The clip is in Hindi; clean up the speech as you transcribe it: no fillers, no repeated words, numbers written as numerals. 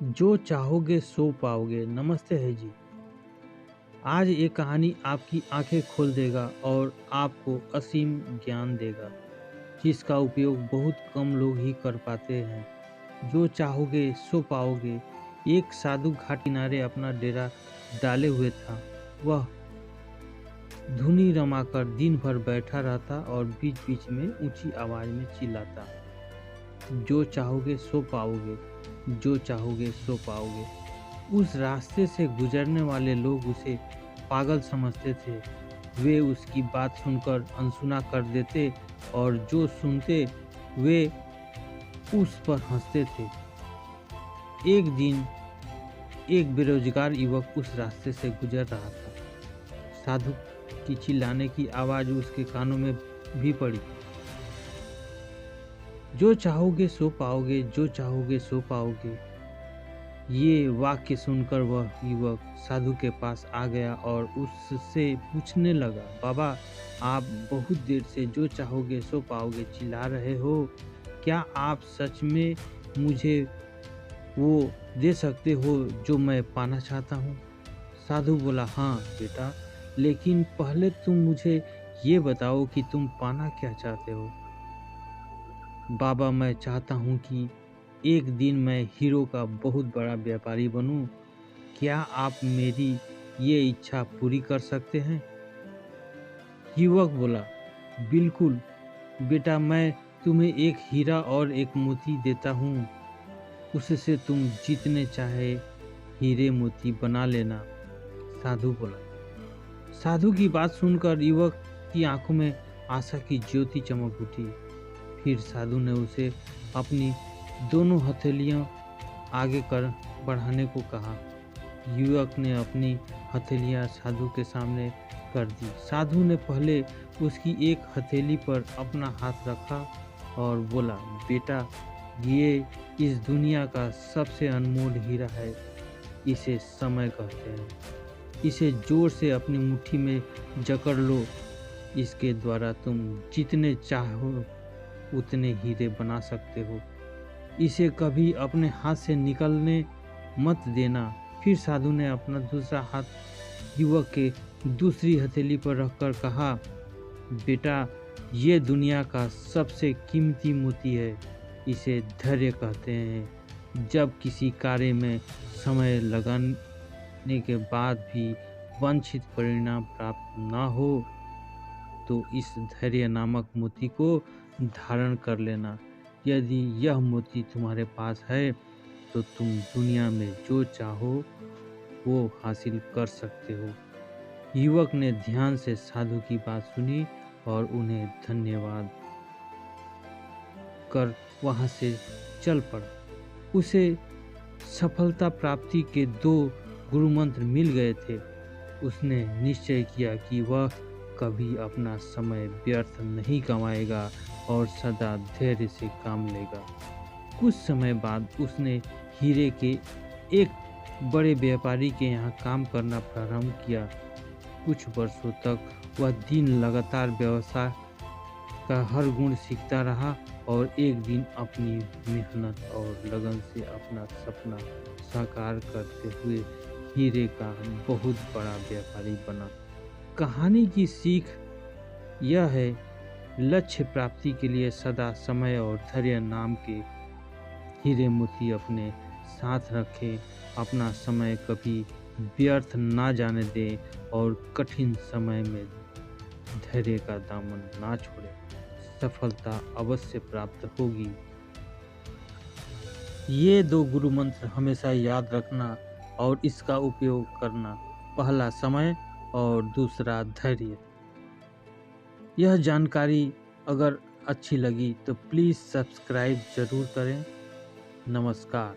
जो चाहोगे सो पाओगे। नमस्ते है जी। आज ये कहानी आपकी आंखें खोल देगा और आपको असीम ज्ञान देगा, जिसका उपयोग बहुत कम लोग ही कर पाते हैं। जो चाहोगे सो पाओगे। एक साधु घाट किनारे अपना डेरा डाले हुए था। वह धुनी रमाकर दिन भर बैठा रहता और बीच बीच में ऊंची आवाज में चिल्लाता, जो चाहोगे सो पाओगे, जो चाहोगे सो पाओगे। उस रास्ते से गुजरने वाले लोग उसे पागल समझते थे। वे उसकी बात सुनकर अनसुना कर देते और जो सुनते वे उस पर हंसते थे। एक दिन एक बेरोजगार युवक उस रास्ते से गुजर रहा था। साधु की चिल्लाने की आवाज उसके कानों में भी पड़ी, जो चाहोगे सो पाओगे, जो चाहोगे सो पाओगे। ये वाक्य सुनकर वह युवक साधु के पास आ गया और उससे पूछने लगा, बाबा, आप बहुत देर से जो चाहोगे सो पाओगे चिल्ला रहे हो। क्या आप सच में मुझे वो दे सकते हो जो मैं पाना चाहता हूँ? साधु बोला, हाँ बेटा, लेकिन पहले तुम मुझे ये बताओ कि तुम पाना क्या चाहते हो। बाबा, मैं चाहता हूँ कि एक दिन मैं हीरो का बहुत बड़ा व्यापारी बनूं। क्या आप मेरी ये इच्छा पूरी कर सकते हैं? युवक बोला, बिल्कुल बेटा, मैं तुम्हें एक हीरा और एक मोती देता हूँ। उससे तुम जितने चाहे हीरे मोती बना लेना। साधु बोला। साधु की बात सुनकर युवक की आंखों में आशा की ज्योति चमक उठी। फिर साधु ने उसे अपनी दोनों हथेलियां आगे कर बढ़ाने को कहा। युवक ने अपनी हथेलियां साधु के सामने कर दी। साधु ने पहले उसकी एक हथेली पर अपना हाथ रखा और बोला, बेटा, ये इस दुनिया का सबसे अनमोल हीरा है। इसे समय कहते हैं। इसे जोर से अपनी मुट्ठी में जकड़ लो। इसके द्वारा तुम जितने चाहो उतने हीरे बना सकते हो। इसे कभी अपने हाथ से निकलने मत देना। फिर साधु ने अपना दूसरा हाथ युवक के दूसरी हथेली पर रखकर कहा, बेटा, ये दुनिया का सबसे कीमती मोती है। इसे धैर्य कहते हैं। जब किसी कार्य में समय लगाने के बाद भी वांछित परिणाम प्राप्त ना हो तो इस धैर्य नामक मोती को धारण कर लेना। यदि यह मोती तुम्हारे पास है तो तुम दुनिया में जो चाहो वो हासिल कर सकते हो। युवक ने ध्यान से साधु की बात सुनी और उन्हें धन्यवाद कर वहां से चल पड़ा। उसे सफलता प्राप्ति के 2 गुरु मंत्र मिल गए थे। उसने निश्चय किया कि वह कभी अपना समय व्यर्थ नहीं गंवाएगा और सदा धैर्य से काम लेगा। कुछ समय बाद उसने हीरे के एक बड़े व्यापारी के यहाँ काम करना प्रारंभ किया। कुछ वर्षों तक वह दिन लगातार व्यवसाय का हर गुण सीखता रहा और एक दिन अपनी मेहनत और लगन से अपना सपना साकार करते हुए हीरे का बहुत बड़ा व्यापारी बना। कहानी की सीख यह है, लक्ष्य प्राप्ति के लिए सदा समय और धैर्य नाम के हीरे मोती अपने साथ रखें। अपना समय कभी व्यर्थ ना जाने दें और कठिन समय में धैर्य का दामन ना छोड़ें। सफलता अवश्य प्राप्त होगी। ये 2 गुरु मंत्र हमेशा याद रखना और इसका उपयोग करना। पहला समय और दूसरा धैर्य। यह जानकारी अगर अच्छी लगी तो प्लीज़ सब्सक्राइब ज़रूर करें। नमस्कार।